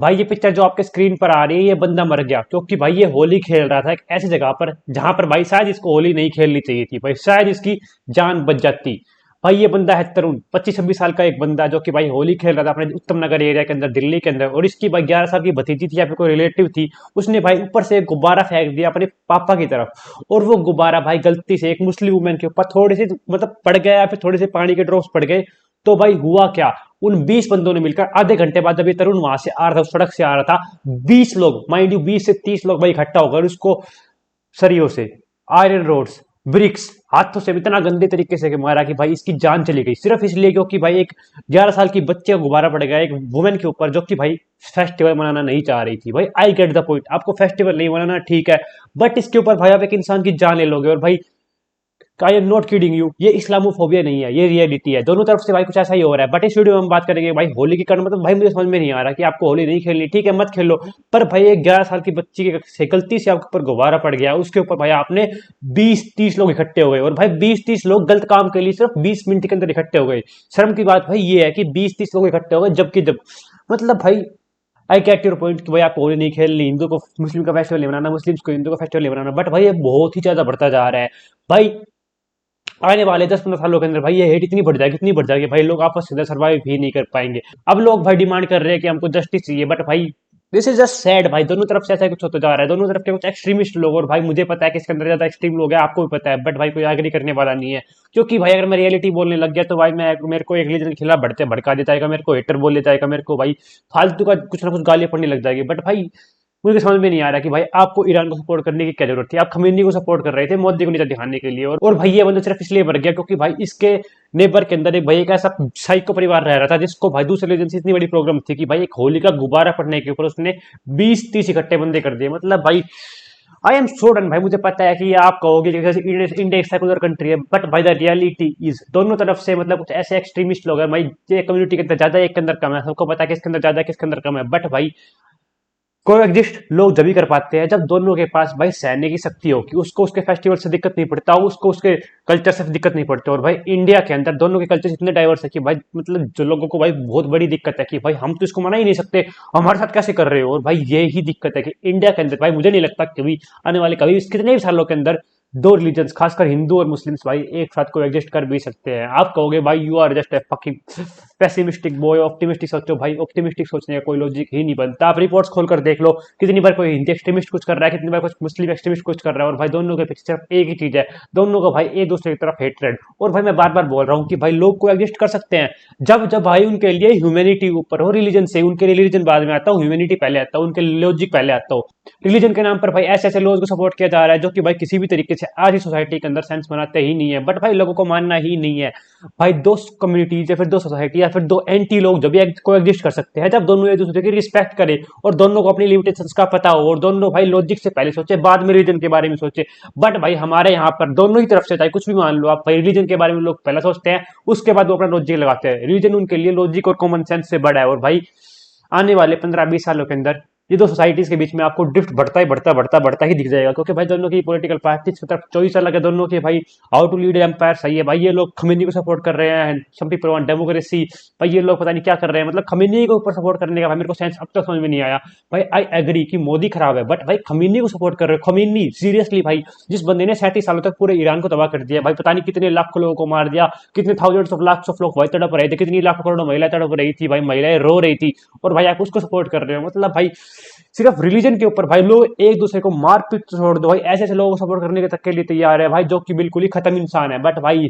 भाई ये पिक्चर जो आपके स्क्रीन पर आ रही है, ये बंदा मर गया क्योंकि भाई ये होली खेल रहा था एक ऐसी जगह पर जहां पर भाई शायद इसको होली नहीं खेलनी चाहिए थी। भाई शायद इसकी जान बच जाती। भाई ये बंदा है तरुण, 25-26 साल का एक बंदा जो कि भाई होली खेल रहा था अपने उत्तम नगर एरिया के अंदर, दिल्ली के अंदर। और इसकी भाई 11 साल की भतीजी थी या फिर कोई रिलेटिव थी। उसने भाई ऊपर से एक गुब्बारा फेंक दिया अपने पापा की तरफ, और वो गुब्बारा भाई गलती से एक मुस्लिम वुमेन के ऊपर थोड़ी सी मतलब पड़ गया या फिर थोड़े से पानी के ड्रॉप्स पड़ गए। तो भाई हुआ क्या, उन 20 बंदों ने मिलकर आधे घंटे बाद जब ये तरुण वहां से आ रहा था, उस सड़क से आ रहा था, 20 लोग, माइंड यू 20 से 30 लोग भाई इकट्ठा होकर उसको सरियों से, आयरन रोड्स, ब्रिक्स, हाथों से इतना गंदे तरीके से मारा कि भाई इसकी जान चली गई, सिर्फ इसलिए क्योंकि भाई एक 11 साल की बच्चे का गुब्बारा पड़ गया एक वुमेन के ऊपर जो कि भाई फेस्टिवल मनाना नहीं चाह रही थी। भाई आई गेट द पॉइंट, आपको फेस्टिवल नहीं मनाना ठीक है, बट इसके ऊपर भाई आप एक इंसान की जान ले लोगे। और भाई I am not kidding you, ये इस्लामोफोबिया नहीं है, ये रियलिटी है। दोनों तरफ से भाई कुछ ऐसा ही हो रहा है। बट इस वीडियो में हम बात करेंगे भाई होली की कारण, मतलब भाई मुझे समझ में नहीं आ रहा कि आपको होली नहीं खेलनी, ठीक है मत खेलो, पर भाई एक 11 साल की बच्ची के से गलती से आपके ऊपर गुब्बारा पड़ गया, उसके ऊपर भाई आपने 20-30 लोग इकट्ठे हो गए। और भाई 20-30 लोग गलत काम के लिए सिर्फ 20 मिनट के अंदर इकट्ठे हो गए। शर्म की बात भाई ये है कि 20-30 लोग इकट्ठे हो गए, जबकि जब मतलब भाई आई गेट योर पॉइंट कि भाई आप होली नहीं खेलनी, हिंदू को मुस्लिम का फेस्टिवल नहीं बनाना, मुस्लिम को हिंदू का फेस्टिवल नहीं बनाना, बट भाई ये बहुत ही ज्यादा बढ़ता जा रहा है। भाई आने वाले 10-15 सालों के अंदर भाई ये हेट इतनी बढ़ जाएगी भाई लोग आपस में सर्वाइव भी नहीं कर पाएंगे। अब लोग भाई डिमांड कर रहे हैं कि हमको जस्टिस चाहिए, बट भाई दिस इज जस्ट सैड। भाई दोनों तरफ से ऐसा कुछ होता जा रहा है, दोनों तरफ के कुछ एक्सट्रीमिस्ट लोग, और भाई मुझे पता है कि इसके अंदर ज्यादा एक्सट्रीम लोग हैं, आपको भी पता है, बट भाई कोई आगे करने वाला नहीं है। क्योंकि भाई अगर मैं रियलिटी बोलने लग गया तो भाई मैं मेरे को एक रिलीजन के खिलाफ बढ़ते भड़का देता है, मेरे को हेटर बोल देता है, मेरे को भाई फालतू का कुछ ना कुछ गालियां पड़ने लग जाएगी। बट भाई मुझे समझ में नहीं आ रहा कि भाई आपको ईरान को सपोर्ट करने की क्या जरूरत थी। आप खमीनी को सपोर्ट कर रहे थे मोदी को नीचा दिखाने के लिए, और भाई ये बंदा सिर्फ इसलिए मर गया क्योंकि भाई इसके नेबर के अंदर एक भाई एक ऐसा साइको परिवार रह रहा था जिसको भाई दूसरे रीजन से इतनी बड़ी प्रॉब्लम थी कि भाई एक होली का गुब्बारा पड़ने के ऊपर उसने 20-30 इकट्ठे बंदे कर दिए। मतलब भाई आई एम सो डन। भाई मुझे पता है कि ये आप कहोगे कि जैसे इंडिया एक सेकुलर कंट्री है, बट भाई द रियलिटी इज दोनों तरफ से मतलब कुछ ऐसे एक्सट्रीमिस्ट लोग हैं भाई, ये कम्युनिटी के अंदर ज्यादा एक के अंदर कम है, सबको पता है किसके अंदर ज्यादा किसके अंदर कम है। बट भाई को एग्जिस्ट लोग जब भी कर पाते हैं जब दोनों के पास भाई सैन्य की शक्ति हो कि उसको उसके फेस्टिवल से दिक्कत नहीं पड़ता, उसको उसके कल्चर से दिक्कत नहीं पड़ती। और भाई इंडिया के अंदर दोनों के कल्चर इतने डाइवर्स है कि भाई मतलब जो लोगों को भाई बहुत बड़ी दिक्कत है कि भाई हम तो इसको मना ही नहीं सकते, हमारे साथ कैसे कर रहे हो। और भाई ये ही दिक्कत है कि इंडिया के अंदर भाई मुझे नहीं लगता कभी आने वाले कभी कितने भी सालों के अंदर दो रिलीजन्स खासकर हिंदू और मुस्लिम्स भाई एक साथ को एग्जिस्ट कर भी सकते हैं। आप कहोगे भाई you are just a fucking pessimistic boy, optimistic सोचो। भाई ऑप्टिमिस्टिक सोचने का कोई लॉजिक ही नहीं बनता। आप रिपोर्ट्स खोलकर देख लो, कितनी बार कोई हिंदी एक्सट्रीमिस्ट कुछ कर रहा है, कितनी बार कुछ मुस्लिम एक्सट्रीमिस्ट कुछ कर रहा है, और भाई दोनों के पीछे सिर्फ एक ही चीज है, दोनों को भाई एक दूसरे की तरफ हेट्रेड। और भाई मैं बार बार बोल रहा हूँ कि भाई लोग को एग्जिस्ट कर सकते हैं जब जब भाई उनके लिए ह्यूमैनिटी ऊपर हो, रिलीजन से उनके लिए रिलीजन बाद में आता हो, ह्यूमैनिटी पहले आता हो, उनके लॉजिक पहले आता हो। रिलीजन के नाम पर भाई ऐसे ऐसे लोगों को सपोर्ट किया जा रहा है जो कि भाई किसी भी तरीके से आज ही सोसाइटी के अंदर सेंस बनाते ही नहीं है, बट भाई लोगों को मानना ही नहीं है। भाई दो कम्युनिटीज या फिर दो सोसाइटी या फिर दो एंटी लोग जब को एग्जिस्ट कर सकते हैं जब दोनों एक दूसरे की रिस्पेक्ट करें और दोनों को अपनी लिमिटेशंस का पता हो, और दोनों भाई लॉजिक से पहले सोचे बाद में रिलीजन के बारे में सोचे। बट भाई हमारे यहाँ पर दोनों ही तरफ से चाहे कुछ भी मान लो आप, भाई रिलीजन के बारे में लोग पहले सोचते हैं, उसके बाद वो अपना लॉजिक लगाते हैं। रिलीजन उनके लिए लॉजिक और कॉमन सेंस से बड़ा है। और भाई आने वाले 15-20 सालों के अंदर ये दो सोसाइटीज के बीच में आपको ड्रिफ्ट बढ़ता ही दिख जाएगा, क्योंकि भाई दोनों की पॉलिटिकल पार्टीज की तरफ चॉइस अलग है, दोनों के भाई हाउ टू लीड एम्पायर सही है। भाई ये लोग खमीनी को सपोर्ट कर रहे हैं, सम पीपल वांट डेमोक्रेसी, भाई ये लोग पता नहीं क्या कर रहे हैं। मतलब खमीनी को ऊपर सपोर्ट करने का भाई मेरे को सेंस अब तक समझ में नहीं आया। भाई आई एग्री कि मोदी खराब है, बट भाई खमीनी को सपोर्ट कर रहे हो, खमीनी सीरियसली भाई जिस बंदे ने 37 सालों तक पूरे ईरान को तबाह कर दिया, भाई पता नहीं कितने लाखों लोगों को मार दिया, कितने थाउजेंड्स ऑफ लाख्स ऑफ लोग भाई तड़प रहे थे, कितनी लाखों करोड़ों महिलाएं तड़प रही थी, भाई महिलाएं रो रही थी, और भाई आप उसको सपोर्ट कर रहे हो। मतलब भाई सिर्फ रिलीजन के ऊपर भाई लोग एक दूसरे को मार पीट छोड़ दो, भाई ऐसे ऐसे लोगों को सपोर्ट करने के तक के लिए तैयार है भाई जो कि बिल्कुल ही खत्म इंसान है। बट भाई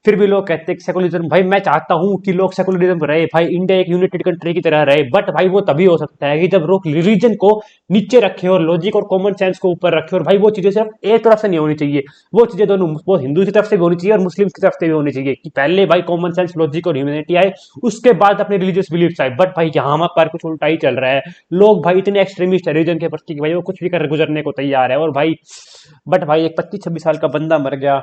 फिर भी लोग कहते हैं सेकुलरिज्म, भाई मैं चाहता हूं कि लोग सेकुलरिज्म रहे, भाई इंडिया एक यूनाइटेड कंट्री की तरह रहे, बट भाई वो तभी हो सकता है कि जब लोग रिलीजन को नीचे रखे और लॉजिक और कॉमन सेंस को ऊपर रखे। और भाई वो चीजें सिर्फ एक तरफ से नहीं होनी चाहिए, वो चीजें दोनों, वो हिंदू की तरफ से भी होनी चाहिए और मुस्लिम की तरफ से भी होनी चाहिए कि पहले भाई कॉमन सेंस लॉजिक और ह्यूमैनिटी आए, उसके बाद अपने रिलीजियस बिलीफ आए। बट भाई यहाँ पर कुछ उल्टा ही चल रहा है, लोग भाई इतने एक्सट्रीमिस्ट है रीजन के प्रति कि भाई वो कुछ भी कर गुजरने को तैयार है। और भाई बट भाई एक 25-26 साल का बंदा मर गया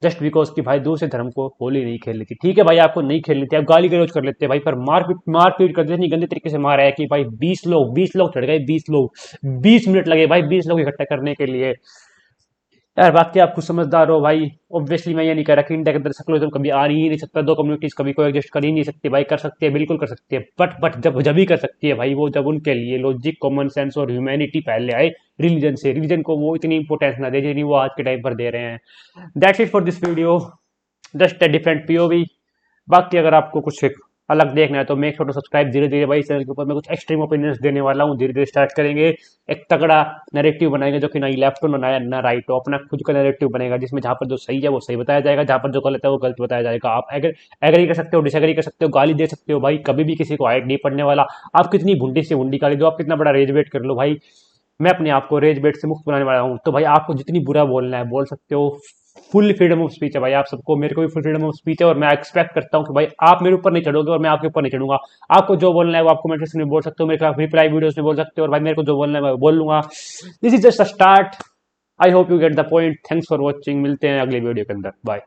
जस्ट बिकॉज कि भाई दूसरे धर्म को होली नहीं खेलनी थी। ठीक है भाई आपको नहीं खेलनी थी, आप गाली गलौज कर लेते भाई, पर मारपीट कर देते गंदे तरीके से मारा है कि भाई 20 लोग चढ़ गए, 20 लोग, 20 मिनट लगे भाई 20 लोग इकट्ठा करने के लिए। यार बाकी आप खुद समझदार हो भाई। ऑब्वियसली मैं ये नहीं कह रहा कि इंडिया के अंदर सेकुलरिज्म कभी आ ही नहीं सकता, दो कम्युनिटीज कभी को एग्जिस्ट कर ही नहीं सकती भाई, कर सकती है, बिल्कुल कर सकती है, बट जब ही कर सकती है भाई वो जब उनके लिए लॉजिक, कॉमन सेंस और ह्यूमैनिटी पहले आए रिलीजन से। रिलीजन को वो इतनी इंपॉर्टेंस ना दे जितनी वो आज के टाइम पर दे रहे हैं। That's it for this video, just a different POV. बाकी अगर आपको कुछ एक अलग देखना है तो मेक श्योर टू सब्सक्राइब। धीरे धीरे भाई चैनल के ऊपर मैं कुछ एक्सट्रीम ओपिनियंस देने वाला हूँ, धीरे धीरे स्टार्ट करेंगे। एक तगड़ा नैरेटिव बनाएंगे जो कि ना लेफ्ट हो ना राइट हो, अपना खुद का नैरेटिव बनेगा जिसमें जहाँ पर जो सही है वो सही बताया जाएगा, जहाँ पर जो गलत है वो गलत बताया जाएगा। आप अगर एग्री कर सकते हो, डिसएग्री कर सकते हो, गाली दे सकते हो भाई, कभी भी किसी को हाइट नहीं पड़ने वाला। आप कितनी भुंडी से भुंडी गाली दो, आप कितना बड़ा रेज वेट कर लो भाई, मैं अपने आप को रेज बेट से मुक्त बनाने वाला हूँ। तो भाई आपको जितनी बुरा बोलना है बोल सकते हो, फुल फ्रीडम ऑफ स्पीच है भाई आप सबको, मेरे को भी फुल फ्रीडम ऑफ स्पीच है। और मैं एक्सपेक्ट करता हूँ कि भाई आप मेरे ऊपर नहीं चढ़ोगे और मैं आपके ऊपर नहीं चढ़ूंगा। आपको जो बोलना है वो आप कमेंट सेक्शन में बोल सकते हो, मेरे खिलाफ रिप्लाई वीडियोस में बोल सकते हो, और भाई मेरे को जो बोलना है मैं बोल लूंगा। This is just a start. I hope you get the point. Thanks for watching, मिलते हैं अगले वीडियो के अंदर, बाय।